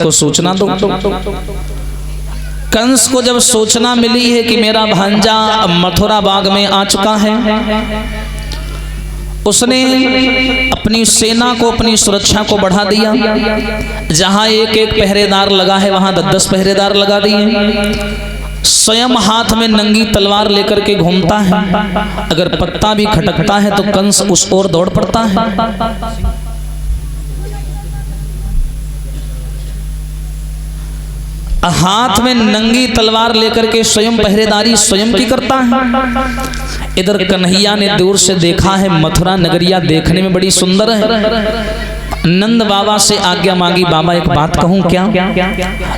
को सूचना दो। कंस को जब सूचना मिली है कि मेरा भांजा मथुरा बाग में आ चुका है, उसने अपनी सेना को, अपनी सुरक्षा को बढ़ा दिया। जहां एक एक पहरेदार लगा है वहां 10-10 पहरेदार लगा दिए। स्वयं हाथ में नंगी तलवार लेकर के घूमता है। अगर पत्ता भी खटकता है तो कंस उस ओर दौड़ पड़ता है। हाथ में नंगी तलवार लेकर के स्वयं पहरेदारी स्वयं की करता है। इधर कन्हैया ने दूर से देखा है मथुरा नगरिया देखने में बड़ी सुंदर है। नंद बाबा से आज्ञा मांगी, बाबा एक बात कहूं क्या?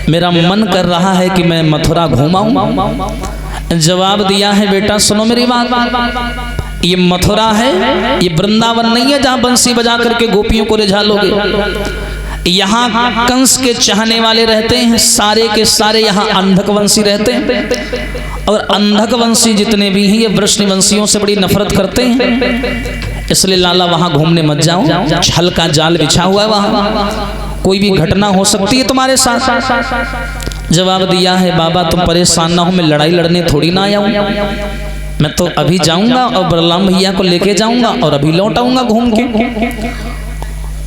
मेरा मन कर रहा है कि मैं मथुरा घूमाऊं। जवाब दिया है, बेटा सुनो मेरी बात, ये मथुरा है, ये वृंदावन नहीं है जहां बंसी बजा करके गोपियों को रिझा लोगे। यहाँ कंस के चाहने वाले रहते हैं, सारे के सारे यहाँ अंधकवंशी रहते हैं। और अंधकवंशी जितने भी हैं ये वृष्णिवंशियों से बड़ी नफरत करते हैं। इसलिए लाला वहां घूमने मत जाओ, छल का जाल बिछा हुआ है वहां, कोई भी घटना हो सकती है तुम्हारे साथ। जवाब दिया है, बाबा तुम परेशान ना हो, मैं लड़ाई लड़ने थोड़ी ना आया हूं। मैं तो अभी जाऊंगा और बलराम भैया को लेके जाऊंगा और अभी लौट आऊंगा घूम के।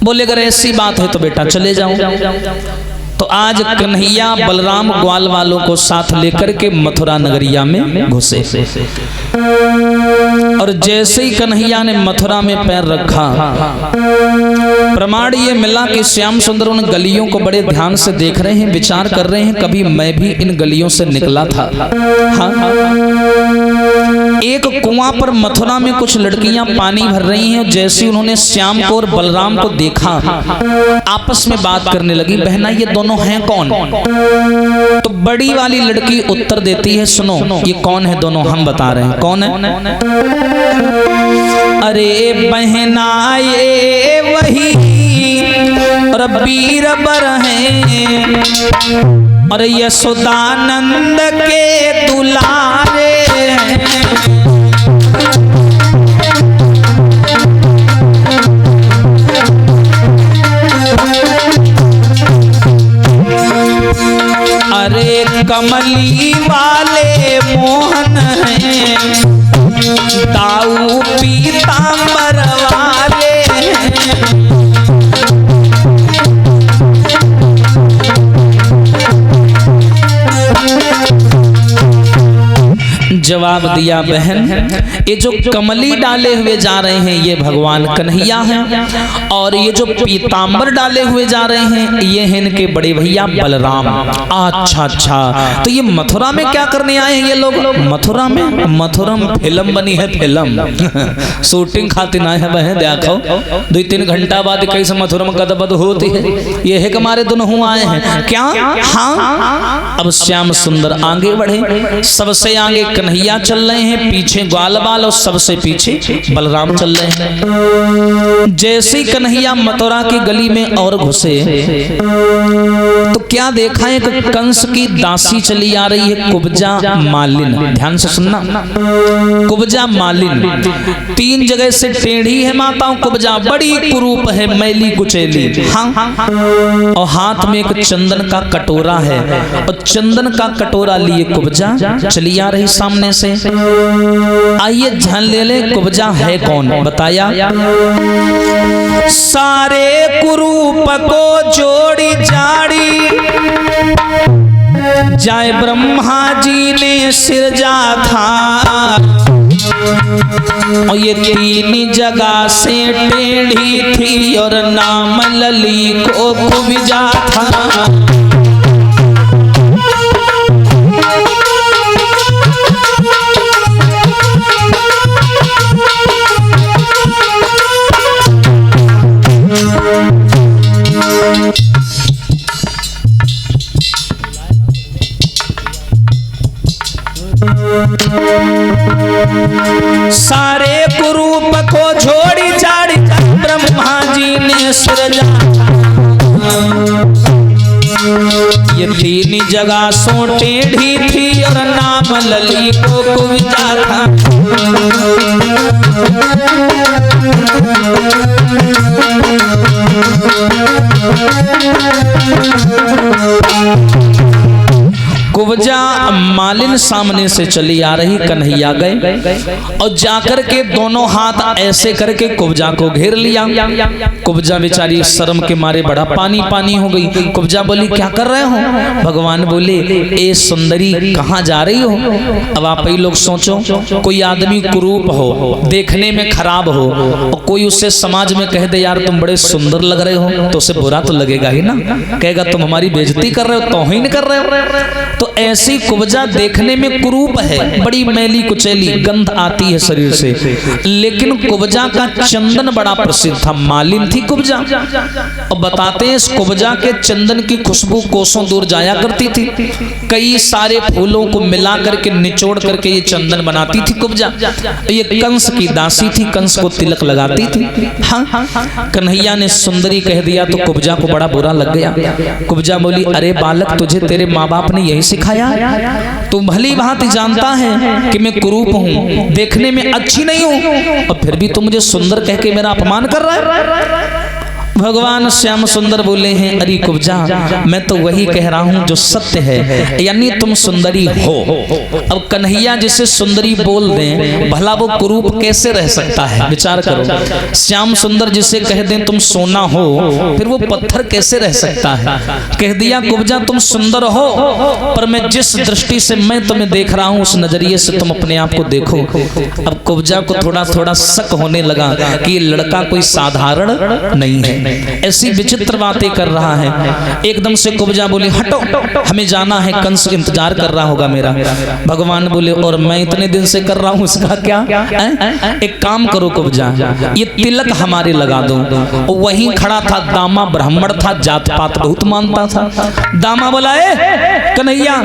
बोले अगर ऐसी बात है तो बेटा चले जाओ। तो आज कन्हैया बलराम ग्वाल वालों को साथ लेकर के मथुरा नगरिया में घुसे। और जैसे ही कन्हैया ने मथुरा में पैर रखा, प्रमाण ये मिला कि श्याम सुंदर उन गलियों को बड़े ध्यान से देख रहे हैं, विचार कर रहे हैं कभी मैं भी इन गलियों से निकला था। हाँ, एक कुआं पर मथुरा में कुछ लड़कियां पानी भर रही हैं। जैसे उन्होंने श्याम को और बलराम को देखा, आपस में बात करने लगी, बहना ये दोनों हैं कौन? तो बड़ी वाली लड़की उत्तर देती है, सुनो ये कौन है दोनों, हम बता रहे हैं कौन है। अरे बहना ये वही रबीर बर हैं और यशोदानंद के दुलारे हैं। अरे कमली वाले मोहन हैं, दाऊ पीतांबर वाले हैं। जवाब दिया, बहन ये जो कमली डाले हुए जा रहे हैं ये भगवान कन्हैया हैं, और ये जो पीतांबर डाले हुए जा रहे हैं ये हैं इनके बड़े भैया बलराम। अच्छा अच्छा, तो ये मथुरा में क्या करने आए हैं ये लोग? मथुरा में फिल्म बनी है, फिल्म शूटिंग खातिर आए हैं बहन। देखो 2-3 घंटा बाद कैसे मथुरा में गदबद होती है। ये है हमारे दोनों आए हैं क्या? हाँ। अब श्याम सुंदर आगे बढ़े, सबसे आगे कन्हैया चल रहे हैं, पीछे ग्वाल बाल और सबसे पीछे बलराम चल रहे हैं। जैसे कन्हैया मथुरा की गली में और घुसे तो क्या देखा है कि कंस की दासी चली आ रही है, कुब्जा मालिन। ध्यान से सुनना, कुब्जा मालिन 3 जगह से टेढ़ी है माताओं। कुब्जा बड़ी कुरूप है, मैली कुचैली। हाँ, और हाथ में एक चंदन का कटोरा है, और चंदन का कटोरा लिए कुब्जा चली आ रही सामने से। आइए ध्यान ले ले, कुब्जा है कौन? बताया, सारे कुरूप को जोड़ी जाड़ी जाए ब्रह्मा जी ने सिरजा था, और ये 3 जगह से टेढ़ी थी और नाम लली को कुब्जा था। सारे कुरूप को जोड़ी जाड़ी ब्रह्मा जी ने सृजा। ये तीन जगह सो टेढ़ी थी और नाम लली को कुब्जा था। कुब्जा मालिन सामने से चली आ रही, कन्हैया गए और जाकर के दोनों हाथ ऐसे करके कुब्जा को घेर लिया। कुब्जा बेचारी शर्म के मारे बड़ा पानी पानी हो गई। कुब्जा बोली क्या कर रहे हो? भगवान बोले ए सुंदरी कहाँ जा रही हो? अब आप ही लोग सोचो, कोई आदमी कुरूप हो, देखने में खराब हो और कोई उससे समाज में कह दे यार तुम बड़े सुंदर लग रहे हो, तो उसे बुरा तो लगेगा ही ना, कहेगा तुम हमारी बेइज्जती कर रहे हो, तौहीन कर रहे हो। तो ऐसी कुब्जा देखने में कुरूप है, बड़ी मैली कुचैली, गंध आती है शरीर से, लेकिन कुब्जा का चंदन बड़ा प्रसिद्ध था। मालिन थी कुब्जा और बताते हैं इस कुब्जा के चंदन की खुशबू कोसों दूर जाया करती थी। कई सारे फूलों को मिला करके निचोड़ करके ये चंदन बनाती थी कुब्जा। ये कंस की दासी थी, कंस को तिलक लगाती थी। हाँ, कन्हैया ने सुंदरी कह दिया तो कुब्जा को बड़ा बुरा लग गया। कुब्जा बोली अरे बालक तुझे तेरे माँ बाप ने यही सिखाया? तू भली भांति जानता है कि मैं कुरूप हूँ, देखने में अच्छी नहीं हूँ, और फिर भी तू मुझे सुंदर कह के मेरा अपमान कर रहा है। भगवान श्याम सुंदर बोले हैं अरे कुब्जा मैं तो वही कह रहा हूं जो सत्य है, यानी तुम सुंदरी हो। अब कन्हैया जिसे सुंदरी बोल दें, भला वो कुरूप कैसे रह सकता है? विचार करो। श्याम सुंदर जिसे कह दें तुम सोना हो, फिर वो पत्थर कैसे रह सकता है? कह दिया कुब्जा तुम सुंदर हो, पर मैं जिस दृष्टि से मैं तुम्हें देख रहा हूं उस नजरिए से तुम अपने आप को देखो। अब कुब्जा को थोड़ा थोड़ा शक होने लगा कि ये लड़का कोई साधारण नहीं है, ऐसी विचित्र बातें कर रहा है। एकदम से कुब्जा बोली हटो, हमें जाना है, कंस इंतजार कर रहा होगा मेरा। भगवान बोले और मैं इतने दिन से कर रहा हूं उसका क्या? एक काम करो कुब्जा, ये तिलक हमारे लगा दो। वहीं खड़ा था दामा, ब्राह्मण था, जात पात बहुत मानता था। दामा बोला ए कन्हैया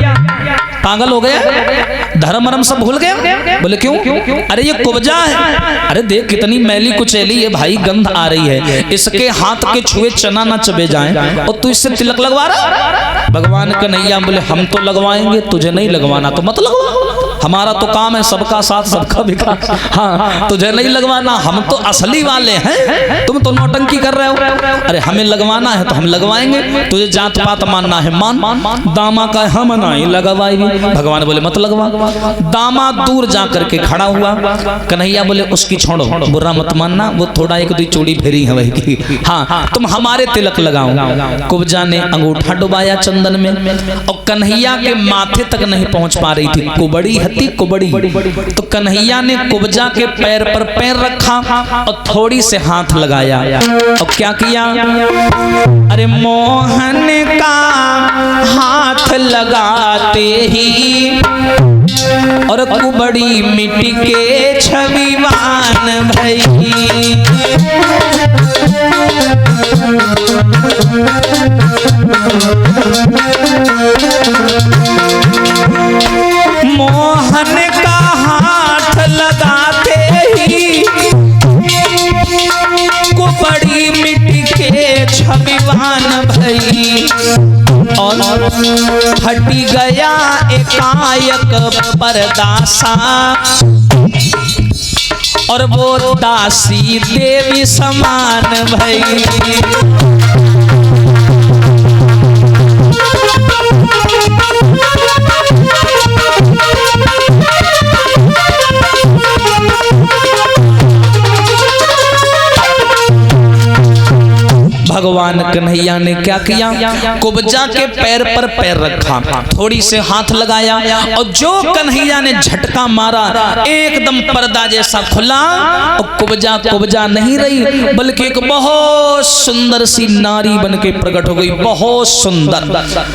पागल हो गया, धर्म मरम सब भूल गया? बोले क्यों? अरे ये कुब्जा है, अरे देख कितनी मैली कुचैली है भाई, गंध आ रही है, इसके हाथ के छुए चना ना चबे जाएं और तू इससे तिलक लगवा रहा? भगवान कन्हैया बोले हम तो लगवाएंगे, तुझे नहीं लगवाना तो मत लगवा, हमारा तो काम है सबका साथ सबका विकास। हाँ तुझे नहीं लगवाना, हम तो असली वाले हैं, तुम तो नौटंकी कर रहे हो। अरे हमें लगवाना है तो हम लगवाएंगे, तुझे जात पात मानना है मान। दामा का हम नहीं लगवाएंगे। भगवान बोले मत लगवा। दामा दूर जा करके खड़ा हुआ। कन्हैया बोले उसकी छोड़ो, बुरा मत मानना, वो थोड़ा एक दो चूड़ी फेरी है वही की, हाँ तुम हमारे तिलक लगाओ। कुब्जा ने अंगूठा डुबाया चंदन में और कन्हैया के माथे तक नहीं पहुंच पा रही थी, कुबड़ी हती कुबड़ी। तो कन्हैया ने कुब्जा के पैर पर पैर रखा और थोड़ी से हाथ लगाया और क्या किया? अरे मोहन का हाथ लगाते ही और कुबड़ी मिट्टी के छविवान भई। मोहन का हाथ लगाते ही कुबड़ी मिट्टी के छविवान भई और फटी गया एकाएक परदासा और वो दासी देवी समान भई। भगवान कन्हैया ने क्या किया? कुब्जा के पैर पर पैर रखा, थोड़ी से हाथ लगाया और जो कन्हैया ने झटका मारा एकदम पर्दा जैसा खुला और कुब्जा कुब्जा नहीं रही बल्कि एक बहुत सुंदर सी नारी बन के प्रकट हो गई, बहुत सुंदर।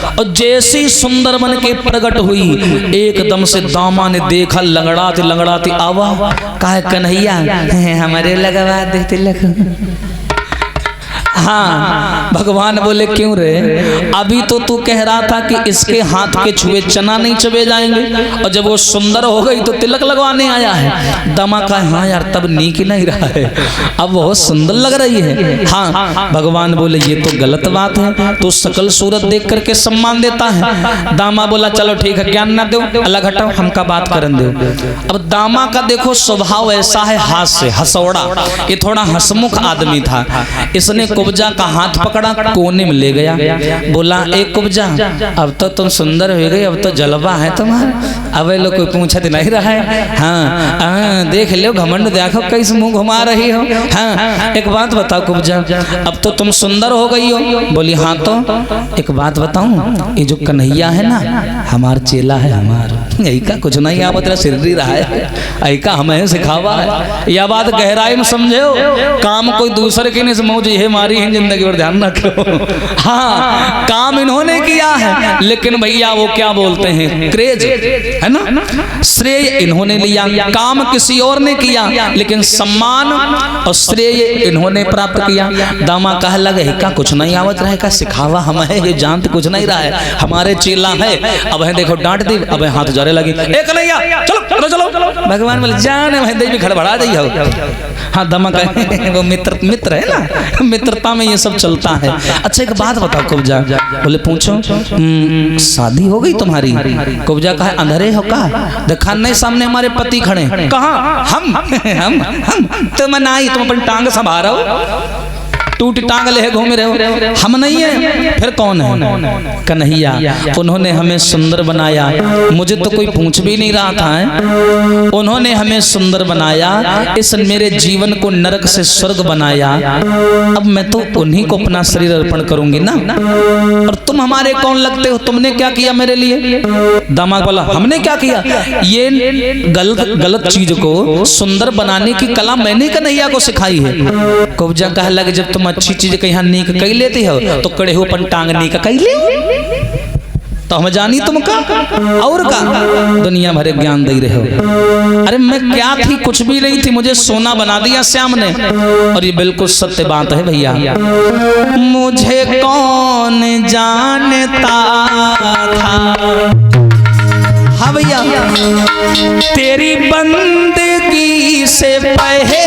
और जैसी सुंदर बन के प्रकट हुई एकदम से दामा ने देखा, लंगड़ाते लंगड़ाते आवा, कहा कन्हैया हमारे लगवा देते लग हाँ, भगवान बोले क्यों रे, अभी तो तू कह रहा था कि इसके हाथ के छुए चना नहीं चबे जाएंगे, और जब वो सुंदर हो गई तो तिलक लगवाने आया है। दामा का हाँ यार तब नीक ही नहीं रहा है, अब बहुत सुंदर लग रही है। हाँ, भगवान बोले ये तो गलत बात है, तो सकल सूरत देख करके सम्मान देता है। दामा बोला चलो ठीक है, ज्ञान ना दो, अलग हटाओ, हमका बात करन दो। अब दामा का देखो स्वभाव ऐसा है, हाथ से हसौड़ा, ये थोड़ा हसमुख आदमी था। इसने कुब्जा का हाथ पकड़ा, कोने में ले गया, बोला एक कुब्जा अब तो तुम सुंदर हो गई, अब तो जलवा है तुम्हारा, अब लोग कोई पूछत नहीं रहा है। हाँ, देख लो घमंड, देखो कैसे मुंह घुमा रही हो। हाँ, एक बात बताओ कुब्जा, अब तो तुम सुंदर हो गई हो। बोली हाँ, तो एक बात बताऊं, ये जो कन्हैया है ना हमार चेला है, हमार यही का कुछ नहीं आप तेरा सिर रहा है, यही का हमें सिखावा है। यह बात गहराई में समझे हो, काम कोई दूसरे के नहीं मौज ये मारी है जिंदगी पर, ध्यान रखो। हाँ, काम इन्होंने किया है, लेकिन भैया वो क्या बोलते हैं, क्रेज है ना, श्रेय इन्होंने लिया, काम किसी और ने किया, लेकिन सम्मान और श्रेय इन्होंने प्राप्त किया। दामा कह लगे का कुछ नहीं आवत रहे का, सिखावा हम है, ये जानते कुछ नहीं रहा है, हमारे चेला है। अब है देखो डांट दी, अब हाथ जारे लगी, एक कन्हैया चलो चलो चलो। भगवान बोले जाने वह देवी खड़बड़ा दी हो। हाँ, दामा कहे वो मित्र है ना, मित्रता में ये सब चलता है। अच्छा एक बात बताओ कुब्जा, बोले पूछो शादी हो गई तुम्हारी? कुब्जा कहा अंधेरे हो का, देखा नहीं सामने हमारे पति खड़े, कहाँ हम तो मनाई, तुम अपन टांग संभाल रहे टूट टांग ले घूम रहे हो, हम नहीं है, फिर कौन है? कन्हैया। उन्होंने हमें सुंदर बनाया, मुझे तो कोई पूछ भी नहीं रहा था है? उन्होंने हमें सुंदर बनाया, इस मेरे जीवन को नरक से स्वर्ग बनाया, अब मैं तो उन्हीं को अपना शरीर अर्पण करूंगी ना, और तुम हमारे कौन लगते हो, तुमने क्या किया मेरे लिए? दामाद बोला हमने क्या किया, ये गलत चीज को सुंदर बनाने की कला मैंने कन्हैया को सिखाई है। कुब्जा कह लगे जब तुम अच्छी चीज कहीं नीक कही लेती हो तो कड़े हो पन टांग नीक कही ले, तो हम जानी तुम का और का दुनिया भरे ज्ञान दे रहे हो। अरे मैं क्या थी, कुछ भी नहीं थी, मुझे सोना बना दिया श्याम ने, और ये बिल्कुल सत्य बात है भैया। मुझे कौन जानता था, हाँ भैया, तेरी बंदगी से पहले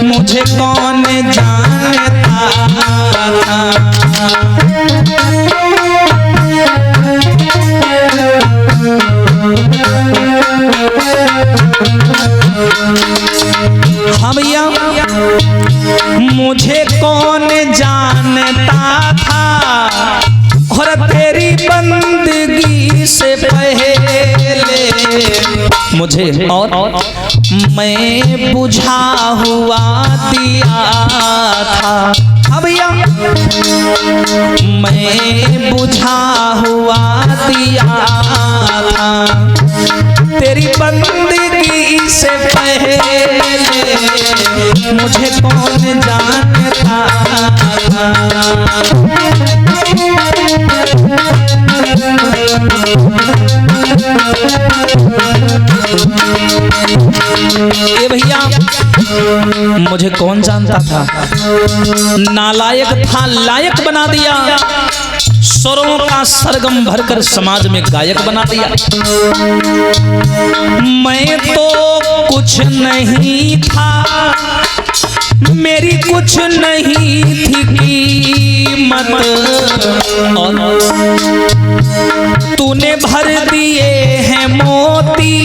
मुझे कौन जानता था। हाँ भैया, मुझे कौन जानता था, और तेरी बंदगी से पहले मुझे और मैं बुझा हुआ दिया था। हाँ भैया, मैं बुझा हुआ दिया था, तेरी बंदगी से पहले मुझे कौन जानता था। ये भैया मुझे कौन जानता था, नालायक था लायक बना दिया, स्वरों का सरगम भरकर समाज में गायक बना दिया। मैं तो कुछ नहीं था, मेरी कुछ नहीं थी कीमत, और तूने भर दिए हैं मोती,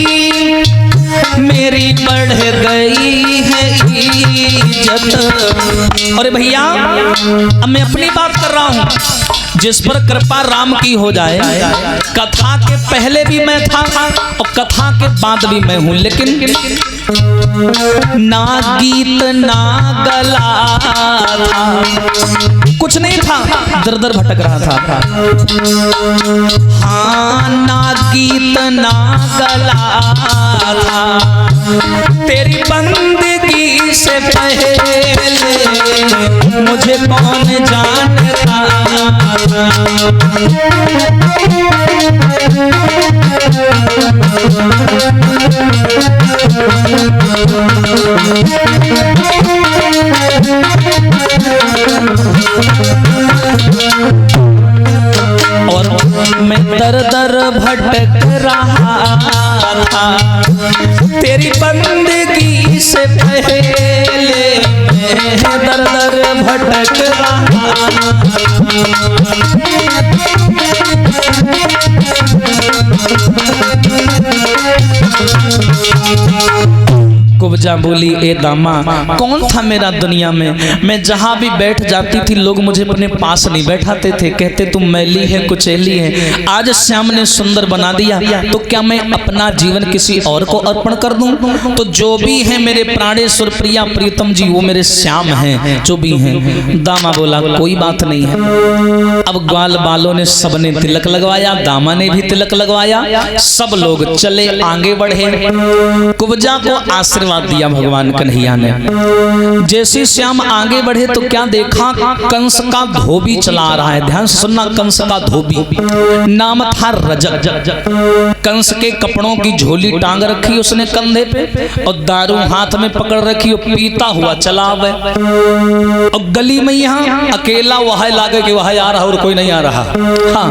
मेरी बढ़ गई है इज्जत। और भैया अब मैं अपनी बात कर रहा हूँ, जिस पर कृपा राम की हो जाए। कथा के पहले भी मैं था और कथा के बाद भी मैं हूँ, लेकिन ना गीत ना गला था, कुछ नहीं था, दर दर भटक रहा था। हाँ, ना गीत ना गला था, तेरी बंदगी से पहले मुझे कौन जानता। और मैं दर दर भटक रहा था तेरी बंदगी से पहले, मैं दर दर भटक रहा। कुब्जा बोली, ए दामा कौन था मेरा दुनिया में, मैं जहाँ भी बैठ जाती थी लोग मुझे अपने पास नहीं बैठाते थे, कहते तुम मैली है कुचैली है। आज श्याम ने सुंदर बना दिया तो क्या मैं अपना जीवन किसी और को अर्पण कर दूं? तो जो भी है मेरे प्राणेश्वर प्रिया प्रीतम जी वो मेरे श्याम हैं, जो भी हैं। दामा बोला कोई बात नहीं है। अब ग्वाल बालों ने सबने तिलक लगवाया, दामा ने भी तिलक लगवाया, सब लोग चले आगे बढ़े। कुब्जा को आशीर्वाद दिया भगवान कन्हैया ने। जैसे श्याम आगे बढ़े तो क्या देखा, कंस का धोबी चला आ रहा है। ध्यान से सुनना, कंस का धोबी नाम था रजक। कंस के कपड़ों की झोली टांग रखी उसने कंधे पे और दारू हाथ में पकड़ रखी और पीता हुआ चला आवे। और गली में यहाँ अकेला वह लागे कि वह आ रहा और कोई नहीं आ रहा। हाँ,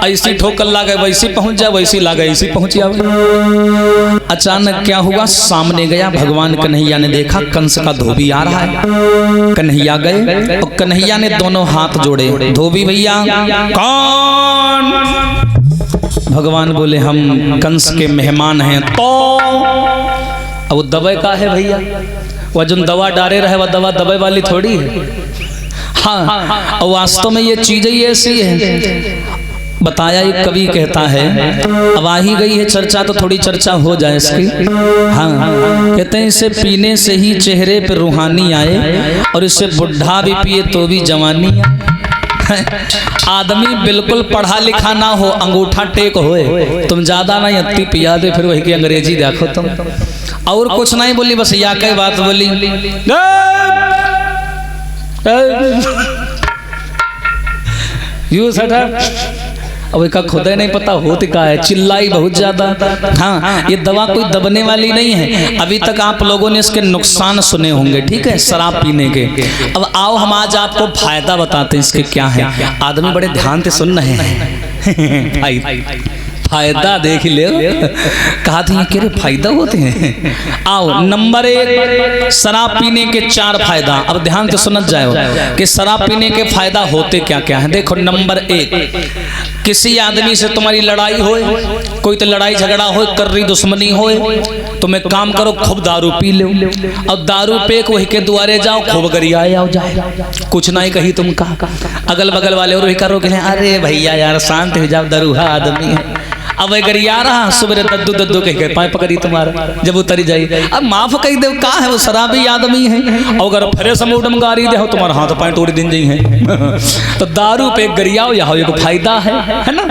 ऐसी ठोकर लागे वैसी पहुंच जाए, वैसी लागे ऐसी पहुंच जाए। अचानक क्या हुआ, सामने गया भगवान कन्हैया ने देखा कंस का धोबी आ रहा है। कन्हैया गए और कन्हैया ने दोनों हाथ जोड़े, धोबी भैया कौन? भगवान बोले हम कंस के मेहमान हैं। तो अब वो दवाई का है भैया, वह जो दवा डाले रहे वह दवा दवाई वाली थोड़ी है। हाँ, और वास्तव में ये चीजें ही ऐसी है। बताया एक कवि कहता है, अब आ ही गई है चर्चा तो थोड़ी चर्चा हो जाए इसकी। हाँ, कहते हैं इसे पीने से ही चेहरे पे रूहानी आए और इसे बुढ़ा भी पिए तो भी जवानी। आदमी बिल्कुल पढ़ा लिखा ना हो, अंगूठा टेक होए, तुम ज्यादा नहीं अत्ती पिया दे, फिर वही की अंग्रेजी देखो तुम। और कुछ नहीं बोली, बस या कई बात बोली। यू अब का खुद ही नहीं पता होती का है, चिल्लाई बहुत ज्यादा। हाँ, ये दवा कोई दबने वाली नहीं है। अभी तक आप लोगों ने इसके नुकसान सुने होंगे, ठीक है, शराब पीने के। अब आओ हम आज आपको फायदा बताते हैं इसके क्या है। आदमी बड़े ध्यान से सुन रहे हैं। फायदा देख ले, कहा था ये क्या फायदा होते हैं। आओ, नंबर 1 शराब पीने के 4 फायदा। अब ध्यान से सुनत जाओ कि शराब पीने के फायदा होते क्या क्या है। देखो, नंबर 1, किसी आदमी से तुम्हारी लड़ाई होए, कोई तो लड़ाई झगड़ा हो, कर्री दुश्मनी होए, तुम एक काम करो, खूब दारू पी लो। अब दारू पे वही के दुआरे जाओ, खूब गरियाए आओ जाए, कुछ नहीं कही तुम कहा। अगल बगल वाले और वही करो कि अरे भैया यार शांत हो जाओ, दरूहा आदमी है। अब गरिया रहा, सुबह दद्दू दद्दू कह के पाए पकड़ी तुम्हारा, जब उतरी जाई अब माफ कही दे, का है वो शराबी आदमी है। और अगर फरे समूडम गारी दे हो तुम्हारा हाथ पाए तोड़ दिन जाई है। तो दारू पे गरियाओ, यहाँ एक फायदा है ना।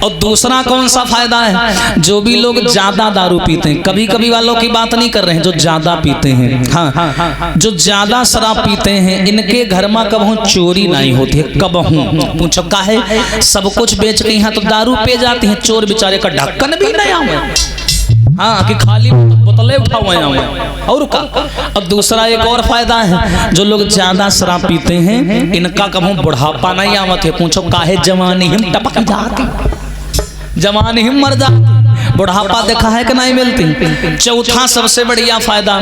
और दूसरा कौन सा फायदा है, जो भी लोग ज्यादा दारू पीते हैं, कभी कभी वालों की बात नहीं कर रहे हैं, जो ज्यादा पीते हैं, हाँ, जो ज्यादा शराब पीते हैं, इनके घर में कबहू चोरी नहीं होती है। कबहू पूछो का है, सब कुछ बेच के यहाँ तो दारू पे जाती है, चोर बेचारे का ढक्कन भी नहीं आवे। हाँ, कि खाली बोतलें उठा हुए और का। अब दूसरा एक और फायदा है, जो लोग ज्यादा शराब पीते हैं इनका कभी बुढ़ापा नहीं आवत है। पूछो काहे, जवानी हिम टपक जाती, जवानी हिम मर जाती, बुढ़ापा देखा है कि नहीं मिलती। चौथा सबसे बढ़िया फायदा,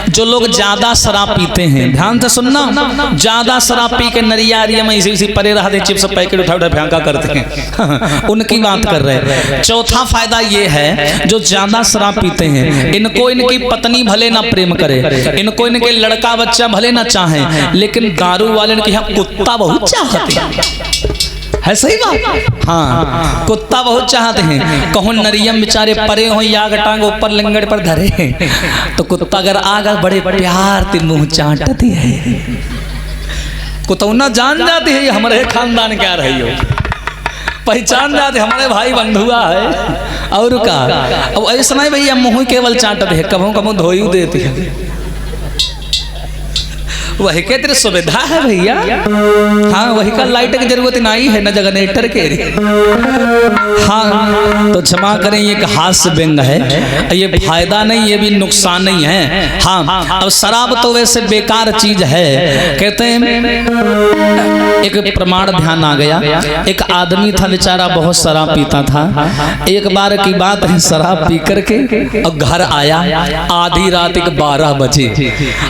जो लोग ज्यादा शराब पीते हैं, ध्यान से सुनना, ज्यादा शराब पी के नरिया में इसी परे रहते, चिप्स पैकेट उठा उठा फेंका करते हैं उनकी बात कर रहे हैं। चौथा फायदा ये है, जो ज्यादा शराब पीते हैं इनको इनकी पत्नी भले ना प्रेम करे, इनको इनके लड़का बच्चा भले ना चाहे, लेकिन दारू वाले इनके यहाँ कुत्ता बहुत चाहते हैं। है सही बात। हाँ, कुत्ता बहुत चाहते हैं। कहूँ नरियम बेचारे परे हो या टांग ऊपर लंगड़ पर धरे, तो कुत्ता अगर आगा बड़े प्यार ते मुंह चाटती है। कुतौना जान जाती है ये हमारे खानदान क्या रही हो, पहचान जाते हमारे भाई बंधुआ है। और का अब ऐसा नहीं भैया मुँह केवल चाटते है, कभों कभों धोई देती है। वही के तेरे सुविधा है भैया। हाँ वही का लाइट की जरूरत नहीं है न जनरेटर के। हाँ तो क्षमा करें ये एक हास्य व्यंग है, ये फायदा नहीं ये भी नुकसान नहीं है। हाँ अब शराब तो वैसे बेकार चीज है। कहते हैं एक प्रमाण ध्यान आ गया, एक आदमी था बेचारा बहुत शराब पीता था। एक बार की बात है शराब पी करके और घर आया आधी रात के 12 बजे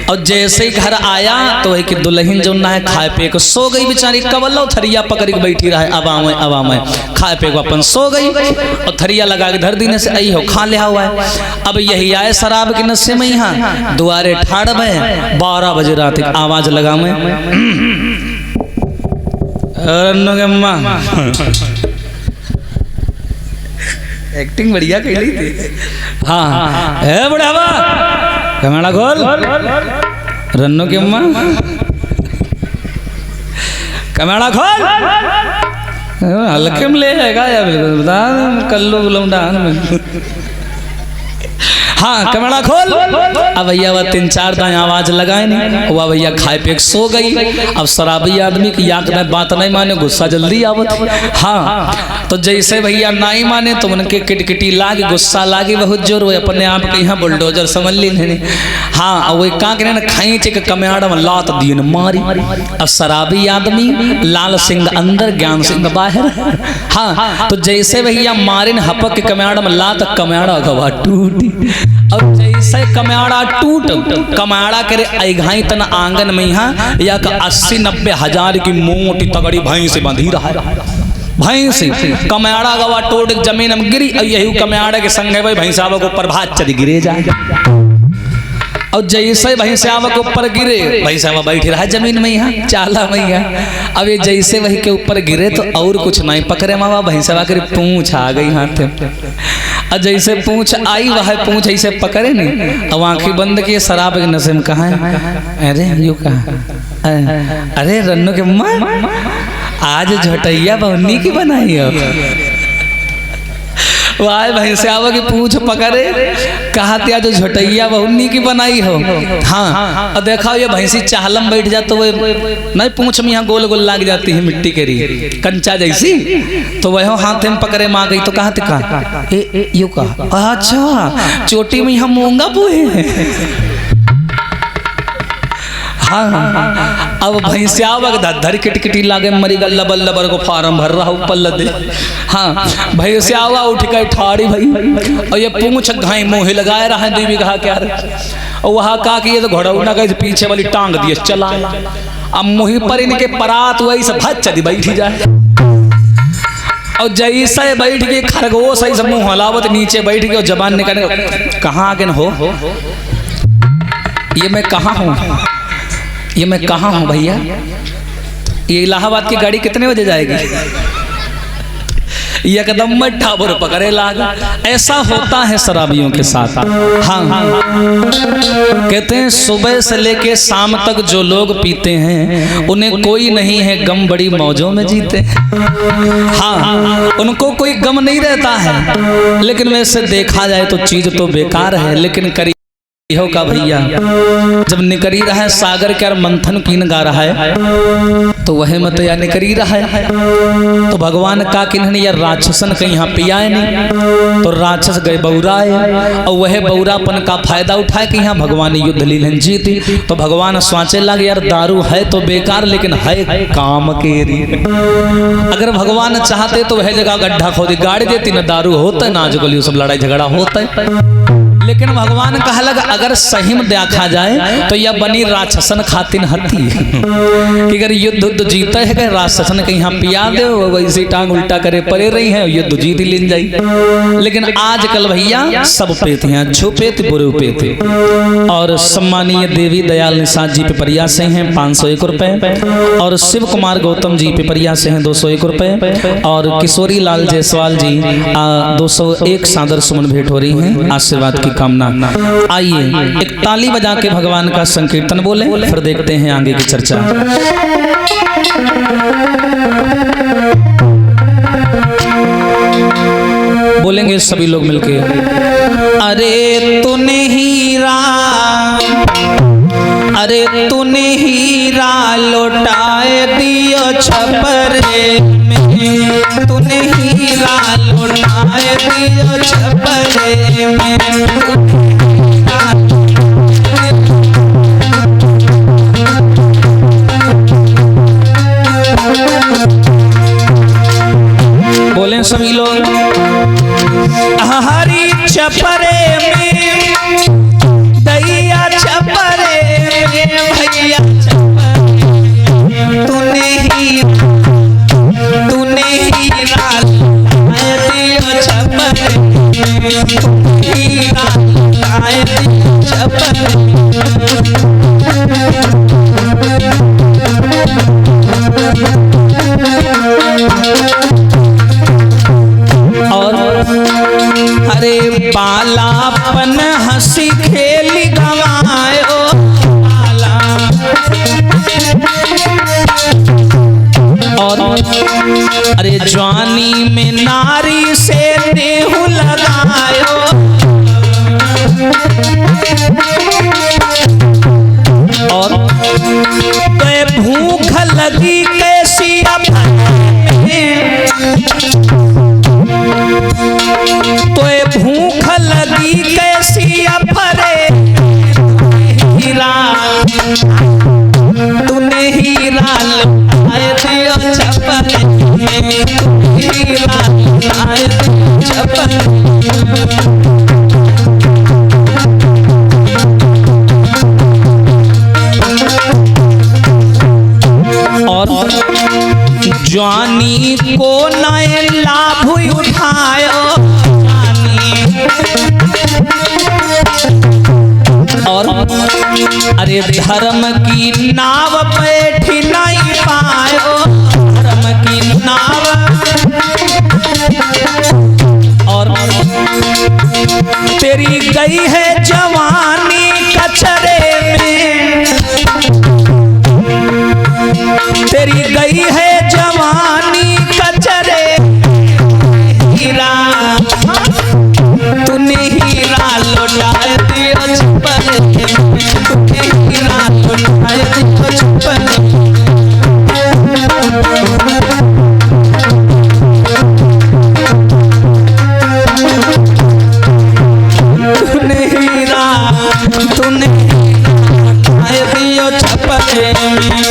और जैसे ही घर आया तो एक दुल्हन जो ना है खाए पे को सो गई बेचारी। कबल्लो थरिया पकड़ के बैठी रहा है अब मैं खाए पे को अपन सो गई और थरिया लगा के धर देने से आई हो खा लिया हुआ है। अब यही आए शराब के नशे में यहाँ दुआरे ठाड़ में 12 बजे रात आवाज लगा मैं एक्टिंग बढ़िया कैली थी। हाँ है बुढ़ावा कमाड़ा खोल रन्नो की अम्मा कमाड़ा खोल हल्के में ले जाएगा या बिल्कुल बता कल्लू बुलौंडा हाँ कमरा खोल। अब भैया वह 3-4 दाएं आवाज लगाए नहीं वह भैया खाए पे सो गई। अब शराबी आदमी की याद में बात नहीं माने गुस्सा जल्दी आवत। हाँ तो जैसे भैया नहीं माने तो उनके किटकिटी लागे गुस्सा लागे बहुत जोर वो अपने आप के यहाँ बुलडोजर समझ ली। हाँ वही का ना खींच के कमेड़ा में लात दीन मारी। अब शराबी आदमी लाल सिंह अंदर ज्ञान सिंह बाहर। हाँ तो जैसे भैया मारिन हपक के कमेड़ा में लात कमेड़ा गवा टूटी। अब जैसे कमाड़ा टूट कमाड़ा करे अघाई तना आंगन में यहाँ या 80-90 हजार की मोटी तगड़ी भैंस बंधी रहा है। भैंस कमाड़ा गवा टूट जमीन में गिरी यही कमाड़ा के संग भाई भैंसा को ऊपर भात चली गिरे जाए। और जैसे भैंसावा के ऊपर गिरे भैंसावा बैठी रहा जमीन में यहाँ चाला में यहाँ। अब ये जैसे वही के ऊपर गिरे तो और कुछ नहीं पकड़े मामा भैंसावा करे पूंछ आ गई हाथ में। और जैसे पूंछ आई वह पूंछ ऐसे पकड़े नहीं अब आंखें बंद किए शराब के नशे में कहा है। अरे यू कहा अरे रन्नू के अम्मा आज झटैया बहुनी की बनाई हो। वाह भैंसावा की पूंछ पकड़े कहा त्या जो झटैया बहुनी की बनाई हो। हाँ और देखा ये भैंसी चाहलम बैठ जाए तो वो नहीं पूंछ में यहाँ गोल गोल लाग जाती है मिट्टी के री कंचा जैसी। तो वह हाथ में पकड़े माँ गई तो कहा कहा यू कहा अच्छा चोटी में यहाँ मूंगा बोए हैं। हाँ अब भैंसियावा धर किटकिटी लागे मरी गल लबल लबर को फार्म भर रहा ऊपर लदे। हाँ भैंसियावा उठ कर ठाड़ी भाई और ये पूंछ घाई मुँह लगाए रहा है देवी कहा क्या और वहाँ कहा कि ये तो घोड़ा गए पीछे वाली टांग दिए चला। अब मुँह पर इनके परात वही से भच चली बैठी जाए और जैसे बैठ के खरगोश ऐसे मुँह हलावत नीचे बैठ के और जबान निकालने कहाँ आगे हो ये मैं कहाँ हूँ ये मैं कहाँ हूँ भैया। ये इलाहाबाद की गाड़ी कितने बजे जाएगी। एकदम में ठाबुर पकड़े लागा। ऐसा होता है शराबियों के साथ। हाँ कहते हैं सुबह से लेके शाम तक जो लोग पीते हैं उन्हें कोई नहीं है गम बड़ी मौजों में जीते। हाँ उनको कोई गम नहीं रहता है लेकिन वैसे देखा जाए तो चीज तो बेकार है। लेकिन करी हो का भैया जब निकरी रहा है सागर के मंथन कीन गा रहा है तो वह मत या निकरी रहा है तो भगवान का किन्हन या राक्षसन के यहाँ पियाए नहीं तो राक्षस गए बौराए और वह बौरापन का फायदा उठाए कि यहाँ भगवान युद्ध लीलन जीती। तो भगवान सोचे लगे यार दारू है तो बेकार लेकिन है काम केरी। अगर भगवान चाहते तो वह जगह गड्ढा खोदी गाड़ी देती ना दारू होता ना आज गली सब लड़ाई झगड़ा होता है। लेकिन भगवान कहा लगा अगर सही में देखा जाए तो यह बनी राक्षसन खातिन हती कि अगर युद्ध जीता है कि राक्षसन के यहाँ पिया दे वैसे टांग उल्टा करे पड़े रही है युद्ध जीत लीन जाई। लेकिन आजकल भैया सब पेते हैं छुपे थे बुरे पेते। और सम्मानीय देवी दयाल निषाद जी पिपरिया से हैं 501 रुपए और शिव कुमार गौतम जी पिपरिया से हैं 201 रुपए और किशोरी लाल जायसवाल जी 201 सादर सुमन भेंट हो रही है आशीर्वाद की कामना। आइए एक ताली बजा के भगवान का संकीर्तन बोले फिर देखते हैं आगे की चर्चा। बोलेंगे सभी लोग मिलके अरे तूने हीरा अरे तूने हीरा लौटाए दियो छपरे में, तूने हीरा लौटाए दियो छपरे में। बोले सभी लोग हरी छपरे में दैया छपरे में भैया तूने हीरा दियो छपरे में, हीरा दियो छपरे और अरे बालापन हंसी खेली गवायो बाला, और अरे जवानी में नारी से देहु लगायो, और तो भूख लगी कैसी तो भूख लगी कैसी अफरे हीरा, तूने हीरा लौटाए दियो छपरे में, हीरा लौटाए दियो छपरे और जवानी को नए लाभ उठायो और अरे धर्म की नाव बैठी नहीं पायो, धर्म की नाव और तेरी गई है जवानी कचरे में, तेरी गई है जवानी कचरे हीरा, तूने हीरा लौटाए दियो छपरे में, तूने हीरा लौटाए दियो छपरे तूने हीरा लौटाए दियो छपरे में।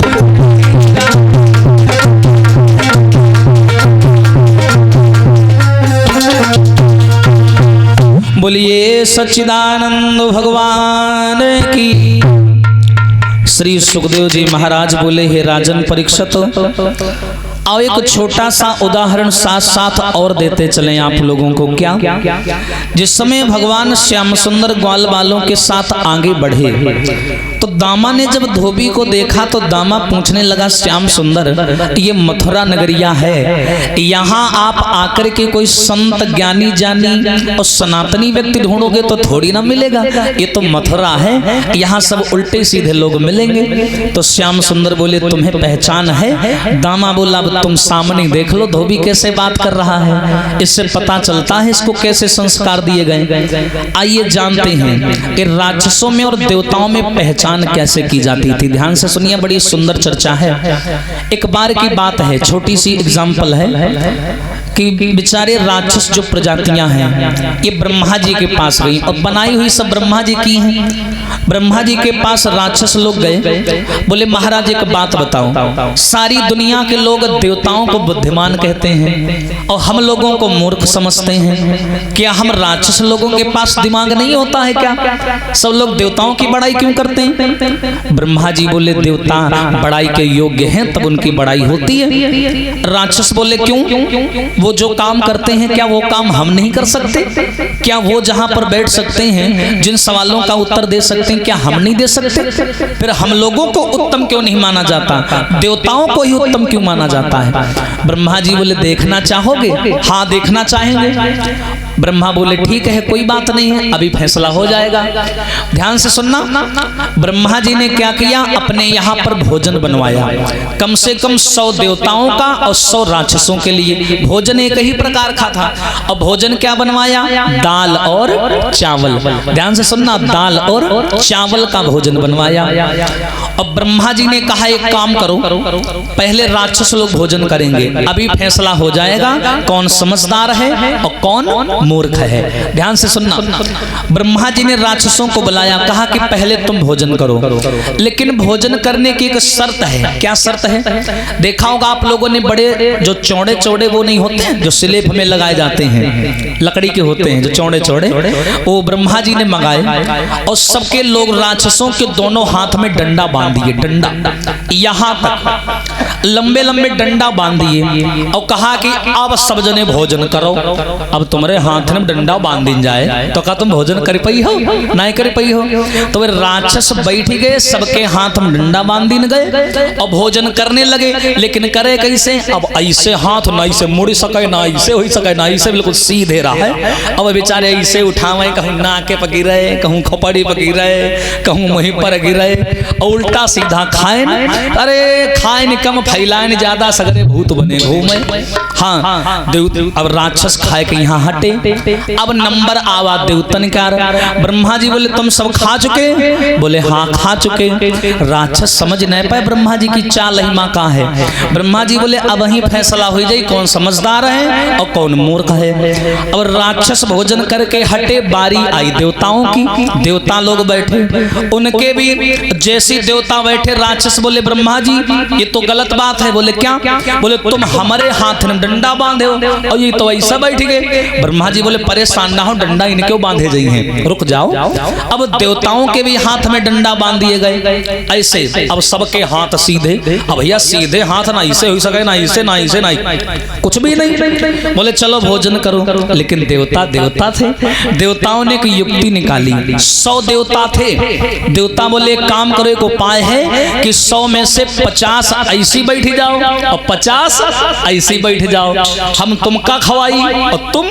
बोलिए सच्चिदानंद भगवान की। श्री सुखदेव जी महाराज बोले, हे राजन परीक्षित, आओ एक छोटा सा उदाहरण साथ साथ और देते चले आप लोगों को। क्या जिस समय भगवान श्याम सुंदर ग्वाल बालों के साथ आगे बढ़े तो दामा ने जब धोबी को देखा तो दामा पूछने लगा, श्याम सुंदर ये मथुरा नगरिया है, यहाँ आप आकर के कोई संत ज्ञानी जानी और सनातनी व्यक्ति ढूंढोगे तो थोड़ी ना मिलेगा, ये तो मथुरा है, यहाँ सब उल्टे सीधे लोग मिलेंगे। तो श्याम सुंदर बोले, तुम्हें पहचान है? दामा बोला, तुम सामने देख लो धोबी कैसे बात कर रहा है, इससे पता चलता है इसको कैसे संस्कार दिए गए। आइए जानते हैं कि राक्षसों में और देवताओं में पहचान कैसे की जाती थी। ध्यान से सुनिए, बड़ी सुंदर चर्चा है। एक बार की बात है, छोटी सी एग्जाम्पल है कि बेचारे राक्षस जो प्रजातियां हैं ये ब्रह्मा जी के पास गई और बनाई हुई सब ब्रह्मा जी की हैं। ब्रह्मा जी के पास राक्षस लोग गए, बोले महाराज एक बात बताओ, सारी दुनिया के लोग देवताओं को बुद्धिमान कहते हैं और हम लोगों को मूर्ख समझते हैं, क्या हम राक्षस लोगों के पास दिमाग नहीं होता है क्या? सब लोग देवताओं की बड़ाई क्यों करते हैं? ब्रह्मा जी बोले, देवता बड़ाई के योग्य हैं तब उनकी बड़ाई होती है। राक्षस बोले, क्यों? वो जो काम करते हैं क्या वो काम हम नहीं कर सकते? क्या वो जहां पर बैठ सकते हैं, जिन सवालों का उत्तर दे सकते हैं, क्या हम नहीं दे सकते? फिर हम लोगों को उत्तम क्यों नहीं माना जाता, देवताओं को ही उत्तम क्यों माना जाता है? ब्रह्मा जी बोले, देखना चाहोगे? हाँ देखना चाहेंगे। ब्रह्मा बोले ठीक है, कोई बात नहीं है, अभी फैसला हो जाएगा। ध्यान से सुनना, ब्रह्मा जी ने क्या किया, अपने यहाँ पर भोजन बनवाया, कम से कम 100 देवताओं का और 100 राक्षसों के लिए। भोजन एक ही प्रकार का था। और भोजन क्या बनवाया, दाल और चावल। ध्यान से सुनना, दाल और चावल का भोजन बनवाया। अब ब्रह्मा जी ने कहा एक काम करो, पहले राक्षस लोग भोजन करेंगे, अभी फैसला हो जाएगा कौन समझदार है और कौन मूर्ख है। ध्यान से सुनना, ब्रह्मा जी ने राक्षसों को बुलाया, कहा कि पहले तुम भोजन करो, लेकिन भोजन करने की एक शर्त है। क्या शर्त है? देखा होगा आप लोगों ने, बड़े जो चौड़े चौड़े वो नहीं होते हैं जो स्लेब में लगाए जाते हैं, लकड़ी के होते हैं जो चौड़े चौड़े, वो ब्रह्मा जी ने मंगाए और सबके लोग राक्षसों के दोनों हाथ में डंडा बांध दिए, डंडा यहां तक लंबे लंबे डंडा बांध दिए और कहा कि अब सब जने भोजन करो। अब तुम्हारे हाथ में डंडा बांध दिन जाए तो क्या तुम भोजन कर पाई हो? नहीं कर पाई हो। तो वे राक्षस बैठ गए, सबके हाथ में डंडा बांध दिन गए और भोजन करने लगे। लेकिन करे कैसे? अब ऐसे हाथ ना ऐसे मुड़ सके, ना ऐसे हो सके, ना ऐसे, बिल्कुल सीधे रहा है। अब बेचारे ऐसे उठावे, कहूँ नाके पर गिरे, कहूँ खोपड़ी पर गिरे, कहूँ मुँह पर गिरे, उल्टा सीधा खाए। अरे खाए न कम, फैलाए न ज्यादा, सगरे भूत बने घूमे। हाँ, अब राक्षस खाए के यहाँ हटे। अब नंबर आवा देवतन का। ब्रह्मा जी बोले तुम सब खा चुके? बोले हाँ खा चुके। राक्षस समझ नहीं पाए ब्रह्मा जी की चाल ही माँ का है। ब्रह्मा जी बोले अब वही फैसला हो जाए कौन समझदार है और कौन मूर्ख है। अब राक्षस भोजन करके हटे, बारी आई देवताओं की। देवता लोग बैठे, उनके भी जैसी देवता बैठे, राक्षस बोले ब्रह्मा जी ये तो गलत बात है। बोले क्या? बोले तुम हमारे हाथ में डंडा बांधे हो और ये तो ऐसा बैठ गए। ब्रह्मा जी बोले परेशान ना हो, डंडा इनके क्यों बांधे जाई हैं, रुक जाओ। अब देवताओं के भी हाथ में डंडा बांध दिए गए ऐसे। अब सबके हाथ सीधे। अब भैया सीधे हाथ ना ऐसे हो सके, ना ऐसे, ना ऐसे, ना कुछ भी नहीं। बोले चलो भोजन करो। लेकिन देवता देवता थे, देवताओं ने एक युक्ति निकाली। 100 देवता थे। देवता बोले एक काम करो, एक उपाय है कि 100 में से 50 ऐसी बैठ जाओ और 50 ऐसी बैठ जाओ। हम तुमका खवाई और तुम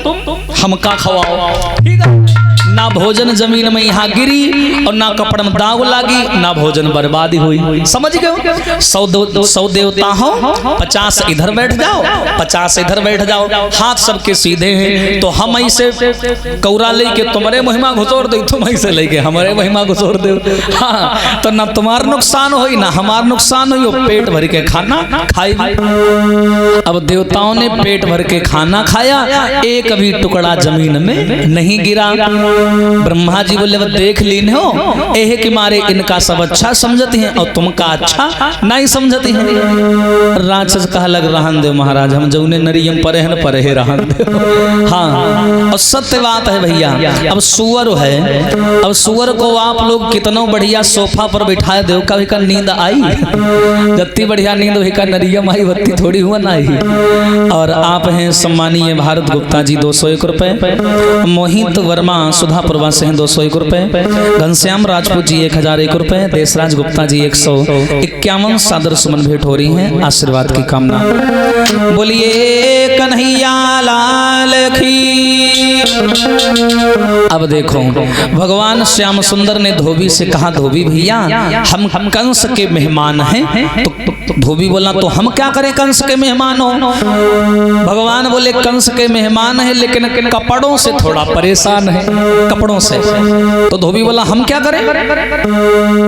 हमका खवाओ, ठीक है? ना भोजन जमीन में यहाँ गिरी और ना कपड़ में दाग लागी, ना भोजन बर्बादी हुई। समझ गए? 100 देवता हो, 50 इधर बैठ जाओ, 50 इधर बैठ जाओ, हाथ सबके सीधे हैं। तो हम ऐसे कौरा लेके तुम्हारे महिमा घुसोर दे, तुम ऐसे लेके हमारे महिमा घुसोर दे। हाँ, तो ना तुम्हारा नुकसान हो ना हमारा नुकसान हो, पेट भर के खाना खाई। अब देवताओं ने पेट भर के खाना खाया, एक भी टुकड़ा जमीन में नहीं गिरा। ब्रह्मा जी बोले वो देख लीन हो, एहे कि मारे इनका सब अच्छा समझती हैं और तुमका अच्छा नहीं समझती हैं। राक्षस कहा लग रहन दे महाराज, हम जौने नरियम परेहन परे रहन दे। हाँ, और सत्य बात है भैया। अब सुअर है, अब सुअर को आप लोग कितना बढ़िया सोफा पर बिठाए दो, कभी का नींद आई? जत्ती बढ़िया नींद हुई का नरियम आई, बत्ती थोड़ी हुआ ना आई। और आप हैं सम्मानीय भारत गुप्ता जी 201 रुपए, मोहित वर्मा सुधापुरवा से हैं 201 रुपए, घनश्याम राजपूत जी 1001 रुपए, देशराज गुप्ता जी 151 सादर सुमन भेंट हो रही हैं आशीर्वाद की कामना। बोलिए कन्हैया लाल की। अब देखो भगवान श्याम सुंदर ने धोबी से कहा, धोबी भैया हम कंस के मेहमान हैं। तो धोबी बोला तो हम क्या करें, कंस के मेहमान हो? भगवान बोले कंस के मेहमान है लेकिन कपड़ों से थोड़ा परेशान है, कपड़ों से। तो धोबी बोला हम क्या करें?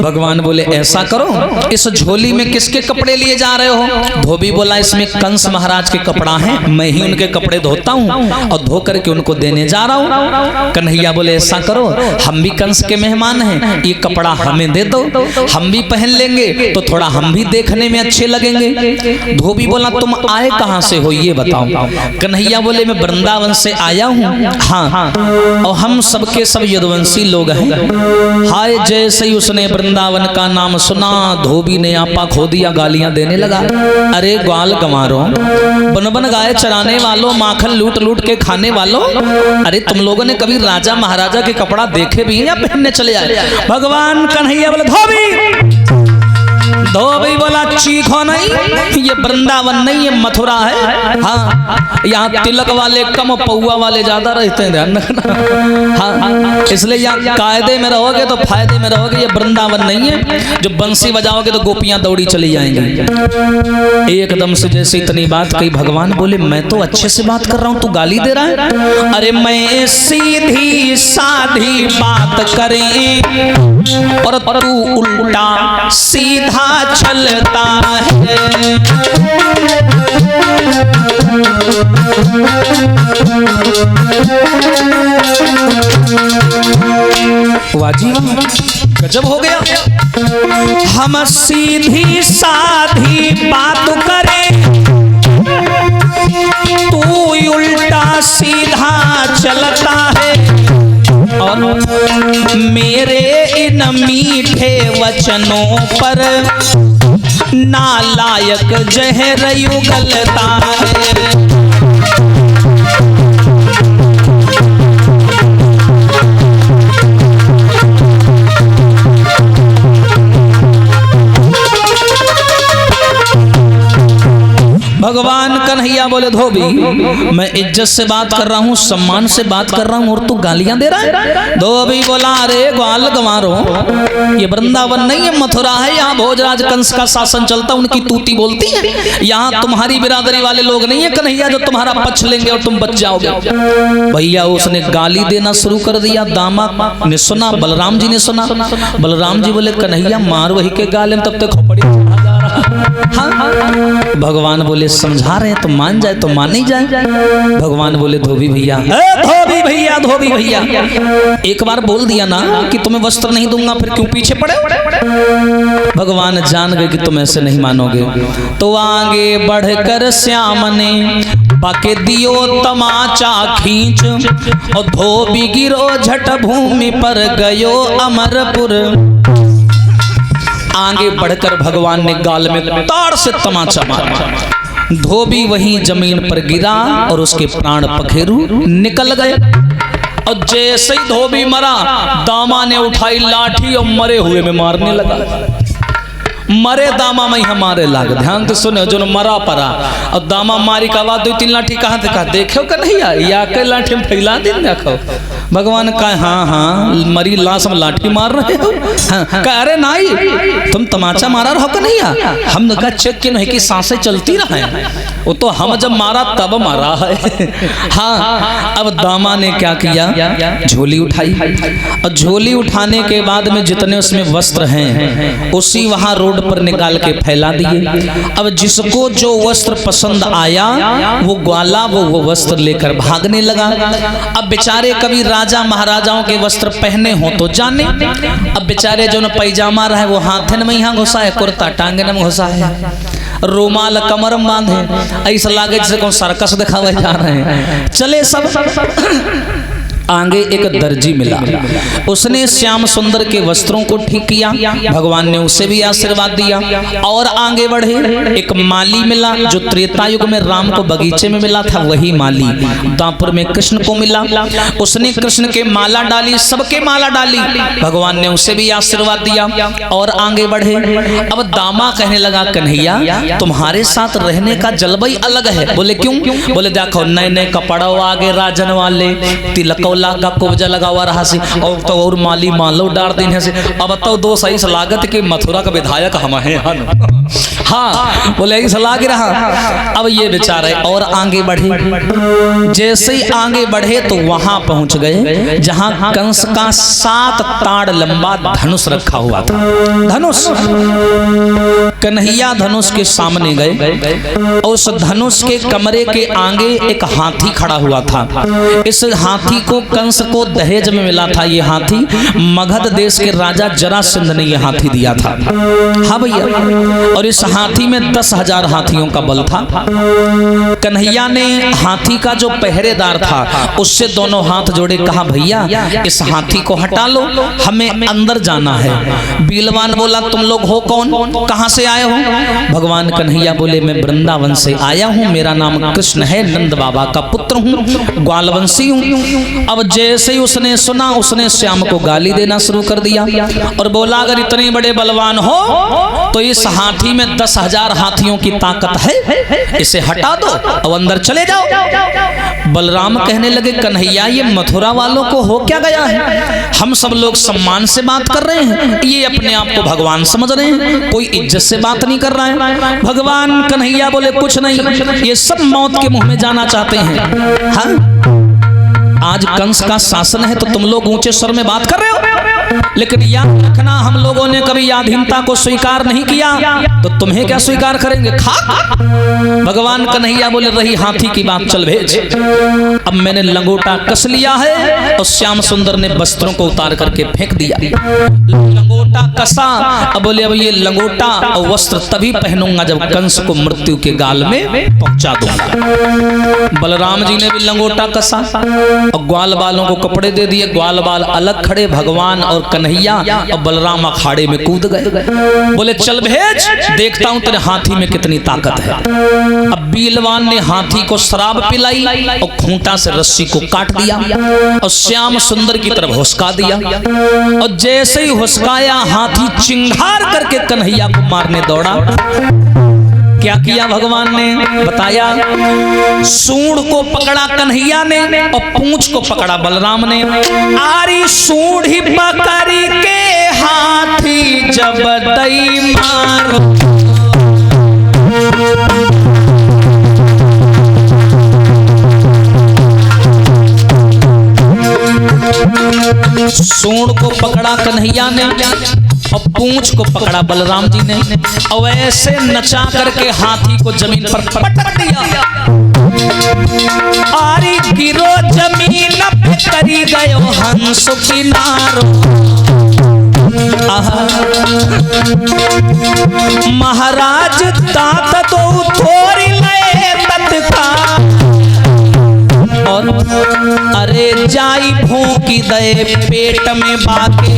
भगवान बोले ऐसा करो, इस झोली में किसके कपड़े लिए जा रहे हो? धोबी बोला इसमें कंस महाराज के कपड़ा है, मैं ही उनके कपड़े धोता हूँ और धो करके उनको देने जा रहा हूँ। कन्हैया बोले ऐसा करो, हम भी कंस के मेहमान हैं, ये कपड़ा हमें दे दो, हम भी पहन लेंगे तो थोड़ा हम भी देखने में अच्छे लगेंगे। धोबी बोला तुम आए कहाँ से हो ये बताओ। कन्हैया बोले मैं वृंदावन से आया हूँ। हाँ, और हम सबके सब यदुवंशी लोग हैं। हाय जैसे ही उसने वृंदावन का नाम सुना, धोबी ने आपा खो दिया, गालियां देने लगा। अरे ग्वाल गंवारों, बन बन गाय चराने वालों, माखन लूट लूट के खाने वालों, अरे तुम लोगों ने कभी राजा महाराजा के कपड़ा देखे भी हैं या पहनने चले आए? भगवान कन्हैया बोले धोबी बोला चीखो नहीं, ये वृंदावन नहीं ये मथुरा है। हाँ, यहाँ तिलक वाले कम पौआ वाले ज्यादा रहते हैं, ध्यान रखना। हाँ, इसलिए यहाँ कायदे में रहोगे तो फायदे में रहोगे। ये वृंदावन नहीं है जो बंसी बजाओगे तो गोपियां दौड़ी चली जाएंगी। एकदम से जैसे इतनी बात कही, भगवान बोले मैं तो अच्छे से बात कर रहा हूँ, तू गाली दे रहा है। अरे मैं सीधी साधी बात करें और तू उल्टा सीधा चलता है। वाजी गजब हो गया। हम सीधी साधी बात करें, तू उल्टा सीधा चलता है। और मेरे इन मीठे वचनों पर नालायक जहर उगलता है। भगवान कन्हैया बोले धोबी मैं इज्जत से बात कर रहा हूँ, सम्मान से बात कर रहा हूँ और तू गालियां दे रहा है। धोबी बोला अरे ग्वाल गंवारो, ये वृंदावन नहीं है मथुरा है। यहाँ भोजराज कंस का शासन चलता, उनकी तूती बोलती है। यहाँ तुम्हारी बिरादरी वाले लोग नहीं है कन्हैया जो तुम्हारा पक्ष लेंगे और तुम बच जाओगे। भैया उसने गाली देना शुरू कर दिया। दामा ने सुना, बलराम जी ने सुना। बलराम जी बोले कन्हैया मार वही के गाले में, तब तक खोपड़ी। हाँ, भगवान बोले समझा रहे हैं तो मान जाए तो मान ही जाए। भगवान बोले धोबी भैया, धोबी भैया, धोबी भैया, एक बार बोल दिया ना कि तुम्हें वस्त्र नहीं दूंगा, फिर क्यों पीछे पड़े? भगवान जान गए कि तुम ऐसे नहीं मानोगे। तो आगे बढ़कर श्याम ने बाके दियो तमाचा खींच और धोबी गिरो झट भूमि पर गयो अमरपुर। आगे बढ़कर भगवान ने गाल में तार से तमाचा मारा। धोबी वहीं जमीन पर गिरा और उसके प्राण पखेरु निकल गए। और जैसे ही धोबी मरा, दामा ने उठाई लाठी और मरे हुए में मारने लगा। मरे दामा में हमारे लाग। ध्यान से सुनो, जो मरा परा और दामा मारी का बाद 2-3 लाठी कहाँ थे, कहा देखो का नहीं या के लाठी में फैला दिन देखो। भगवान कहा हाँ हाँ मरी लाश में लाठी मार रहे हो। हाँ, कह अरे नहीं तुम तमाचा मारा रहो का नहीं आ? हम का चेक क्यों नहीं कि सांसें चलती रहे, वो तो हम जब मारा तब मारा है। हाँ, अब दामा ने क्या किया, झोली उठाई और झोली उठाने के बाद में जितने उसमें वस्त्र हैं उसी वहां रोड पर निकाल के फैला दिए। अब जिसको जो वस्त्र पसंद आया वो ग्वाला वो वस्त्र लेकर भागने लगा। अब बेचारे कभी राजा महाराजाओं के वस्त्र पहने हो तो जाने, अब बेचारे जो न पैजामा रहे वो हाथन में यहाँ घुसा है, कुर्ता टांगन में घुसा है, रोमाल कमर में बांधे, ऐसा लागे जैसे कौन सर्कस दिखावे जा रहे हैं। चले सब आगे एक दर्जी मिला, उसने श्याम सुंदर के वस्त्रों को ठीक किया। भगवान ने उसे भी आशीर्वाद दिया। और आगे बढ़े, एक माली मिला जो त्रेता युग में राम को बगीचे में मिला था, वही माली दापुर में कृष्ण को मिला। उसने कृष्ण के माला डाली, सबके माला डाली। भगवान ने उसे भी आशीर्वाद दिया। और आगे बढ़े, अब दामा कहने लगा कन्हैया तुम्हारे साथ रहने का जलवाई अलग है। बोले क्यों? बोले देखो नए नए कपड़ा आगे राजन वाले, तिलक लागा कोबजा लगा हुआ रहा से, और तो और माली मालो डार दिन से। अब तो दो सही लागत के मथुरा का विधायक हम हैं। हाँ, बोले इस लाग रहा। अब ये बेचारे और आगे बढ़े, जैसे ही आगे बढ़े तो वहां पहुंच गए जहां कंस का 7 ताड़ लंबा धनुष रखा हुआ था। धनुष, कन्हैया धनुष के सामने गए। उस धनुष के कमरे के आगे एक हाथी खड़ा हुआ था। इस हाथी को कंस को दहेज में मिला था। ये हाथी मगध देश के राजा जरासंध ने यह हाथी दिया था। हाँ भैया, और इस हाथी में 10,000 हाथियों का बल था। कन्हैया ने हाथी का जो पहरेदार था उससे दोनों हाथ जोड़े, कहा भैया इस हाथी को हटा लो, हमें अंदर जाना है। बीलवान बोला तुम लोग हो कौन, कहां से आए हो? भगवान कन्हैया बोले मैं वृंदावन से आया हूं, मेरा नाम कृष्ण है, नंद बाबा का पुत्र हूं, ग्वालवंशी हूं। अब अब जैसे ही उसने सुना, उसने श्याम को गाली देना शुरू कर दिया और बोला, अगर इतने बड़े बलवान हो तो इस हाथी में 10,000 हाथियों की ताकत है, इसे हटा दो और अंदर चले जाओ। बलराम कहने लगे, कन्हैया ये मथुरा वालों को हो क्या गया है? हम सब लोग सम्मान से बात कर रहे हैं, ये अपने आप को भगवान समझ रहे हैं, कोई इज्जत से बात नहीं कर रहा है। भगवान कन्हैया बोले, कुछ नहीं, ये सब मौत के मुंह में जाना चाहते हैं। हाँ, आज कंस का शासन है तो तुम लोग ऊंचे स्वर में बात कर रहे हो, लेकिन याद रखना हम लोगों ने कभी आधीनता को स्वीकार नहीं किया तो तुम्हें क्या स्वीकार करेंगे? खा। भगवान कन्हैया बोले, रही हाथी की बात, चल भेज। अब मैंने लंगोटा कस लिया है और श्याम सुंदर ने वस्त्रों को उतार करके फेंक दिया। लंगोटा कसा, अब बोले अब ये लंगोटा और वस्त्र तभी पहनूंगा जब कंस को मृत्यु के गाल में पहुंचा दूंगा। बलराम जी ने भी लंगोटा कसा और ग्वाल बालों को कपड़े दे दिए, ग्वाल बाल अलग खड़े, भगवान और कन्हैया और बलराम अखाड़े में कूद गए। बोले चल भेज, देखता हूं तेरे हाथी में कितनी ताकत है। अब बीलवान ने हाथी को शराब पिलाई और खूंटा से रस्सी को काट दिया और श्याम सुंदर की तरफ हुस्का दिया और जैसे ही हुस्काया हाथी चिंगार करके कन्हैया को मारने दौड़ा। क्या किया भगवान ने बताया, सूंड को पकड़ा कन्हैया ने और पूंछ को पकड़ा बलराम ने। आरी सूंड ही पकड़ी के हाथी जब दई मारो, सूंड को पकड़ा कन्हैया ने और पूंछ को पकड़ा बलराम जी ने और ऐसे नचा करके हाथी को जमीन पर पटक दिया। आरी गिरो जमीन पे करी गयो हंस किनारो। महाराज तात तो थोड़ी नए तत्काल और अरे जाई भूखी दे पेट में बाके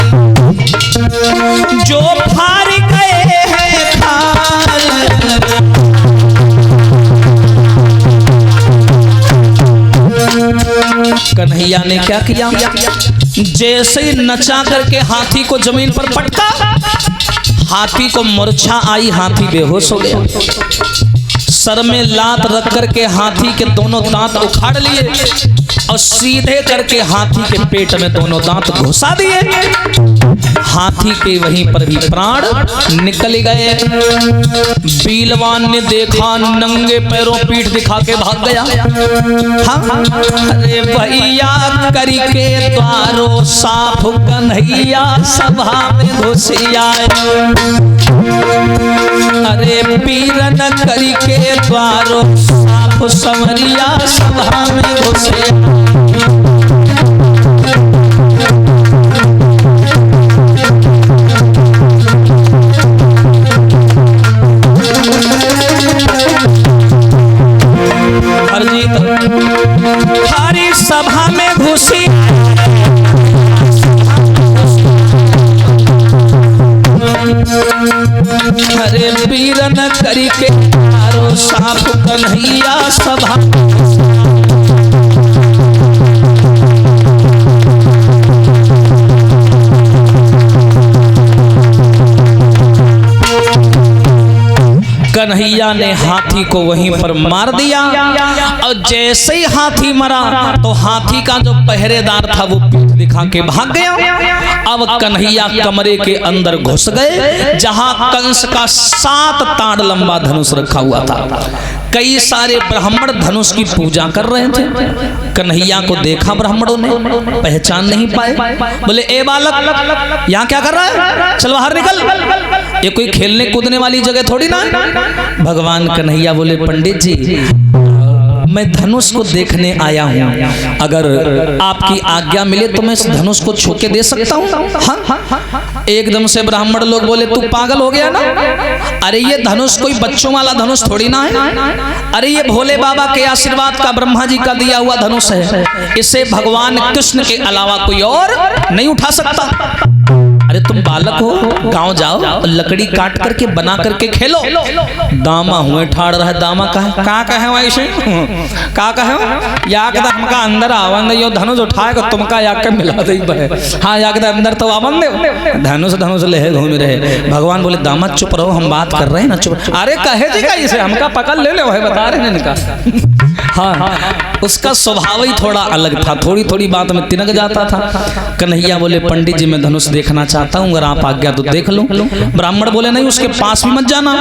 जो फार गए हैं खाल। कन्हैया ने क्या किया, जैसे ही नचा करके हाथी को जमीन पर पटका, हाथी को मूर्छा आई, हाथी बेहोश हो गया। सर में लात रख करके हाथी के दोनों दांत उखाड़ लिए और सीधे करके हाथी के पेट में दोनों दांत घुसा दिए। हाथी के वहीं पर भी प्राण निकल गए। बीलवान ने देखा, नंगे पैरों पीठ दिखा के भाग गया। हाँ? अरे भैया करके द्वारो साफ कन्हैया सभा में घुसिया। अरे पीरन करके द्वारो साफ संवरिया सभा में घुसे। हरी सभा में घुसी, अरे पीरन करके द्वारो साफ कन्हैया सभा। कन्हैया ने हाथी को वहीं पर मार दिया और जैसे ही हाथी मरा तो हाथी का जो पहरेदार था वो पीठ दिखा के भाग गया। अब कन्हैया कमरे के अंदर घुस गए जहां कंस का 7 ताड़ लंबा धनुष रखा हुआ था। कई सारे ब्राह्मण धनुष की पूजा कर रहे थे। कन्हैया को देखा ब्राह्मणों ने, पहचान नहीं पाए। बोले ए बालक, यहाँ क्या कर रहा है? चल बाहर निकल, ये कोई खेलने कूदने वाली जगह थोड़ी ना। भगवान कन्हैया बोले, पंडित जी मैं धनुष को देखने आया हूँ, अगर आपकी आज्ञा मिले तो मैं इस धनुष को छू के दे सकता हूँ। हाँ? एकदम से ब्राह्मण लोग बोले, तू पागल हो गया ना? अरे ये धनुष कोई बच्चों वाला धनुष थोड़ी ना है। अरे ये भोले बाबा के आशीर्वाद का, ब्रह्मा जी का दिया हुआ धनुष है। इसे भगवान कृष्ण के अलावा कोई और नहीं उठा सकता। अरे अरे तुम बालक हो, गांव जाओ और लकड़ी काट करके बना करके खेलो। दामा हुए ठाड़ रहा है, दामा का है वैसे का है या के हमका अंदर आवन यो धनुष उठाए को तुमका या के मिला दे बे। हाँ या के अंदर तो आवन दे, धनुष ले घूम रहे। भगवान बोले दामा चुप रहो, हम बात कर रहे हैं ना, चुप। अरे कहे जी कैसे हमका पकड़ ले है, बता रहे हैं इनका। हाँ उसका स्वभाव ही थोड़ा अलग था, थोड़ी थोड़ी बात में तिनक जाता था। कन्हैया बोले पंडित जी मैं धनुष देखना चाहता हूँ, अगर आप आज्ञा तो देख लूं। ब्राह्मण बोले नहीं उसके पास भी मत जाना।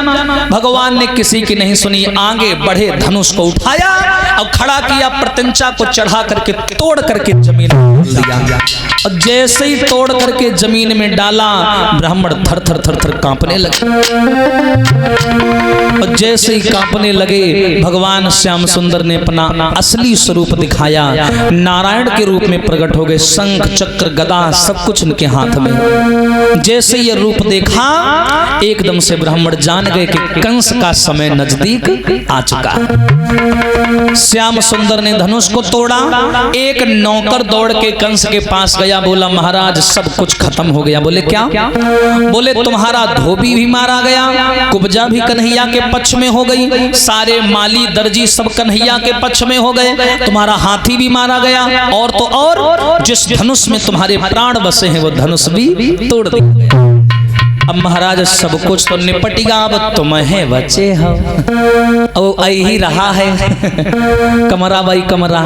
भगवान ने किसी की नहीं सुनी, आगे बढ़े, धनुष को उठाया और खड़ा किया, प्रत्यंचा को चढ़ा करके तोड़ करके जमीन में डाल दिया। और जैसे ही तोड़ करके जमीन में डाला, ब्राह्मण थर थर थर थर कांपने लगे। और जैसे ही कांपने लगे, भगवान श्याम सुंदर ने अपना असली स्वरूप दिखाया, नारायण के रूप में प्रकट हो गए। शंख चक्र गदा सब कुछ उनके हाथ में। जैसे ये रूप देखा, एकदम से ब्राह्मण जान गए कि कंस का समय नजदीक आ चुका। श्याम सुंदर ने धनुष को तोड़ा, एक नौकर दौड़ के कंस के पास गया, बोला महाराज सब कुछ खत्म हो गया। बोले क्या? बोले तुम्हारा धोबी भी मारा गया, कुब्जा भी कन्हैया के पक्ष में हो गई, सारे माली दर्जी सब कन्हैया के पक्ष में हो गए, तुम्हारा हाथी भी मारा गया, और तो और जिस धनुष में तुम्हारे प्राण बसे हैं वो धनुष भी तोड़ दिया। अब महाराज सब कुछ तो निपट गया, अब तुम्हें बचे हो ओ ही रहा है कमरा बाई कमरा।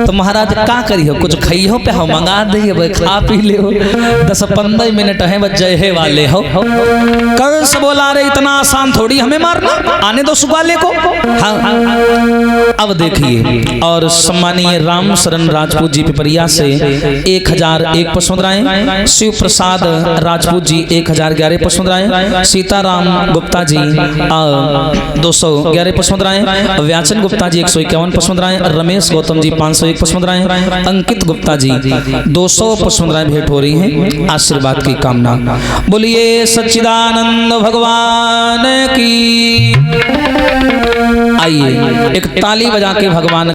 तो महाराज का करी हो, कुछ खाई हो पे हो मंगा दे, खा पी ले हो, 10-15 मिनट है बच जाए वाले हो। कंस बोला रे इतना आसान थोड़ी हमें मारना, आने दो सुगाले को। हाँ अब देखिए, और सम्मानीय राम शरण राजपूत जी पिपरिया से 1001 पुष्पमुद्राएं, शिव प्रसाद राजपूत जी 1011 पुष्पमुद्राएं, सीताराम गुप्ता जी 211 पुष्पमुद्राएं, व्याचन गुप्ता जी 151 पुष्पमुद्राएं, रमेश गौतम जी 501 पुष्पमुद्राएं, अंकित गुप्ता जी 200 पुष्पमुद्राएं भेंट हो रही हैं। आशीर्वाद की कामना। बोलिए सच्चिदानंद भगवान की। आइए एक ताली बजा के भगवान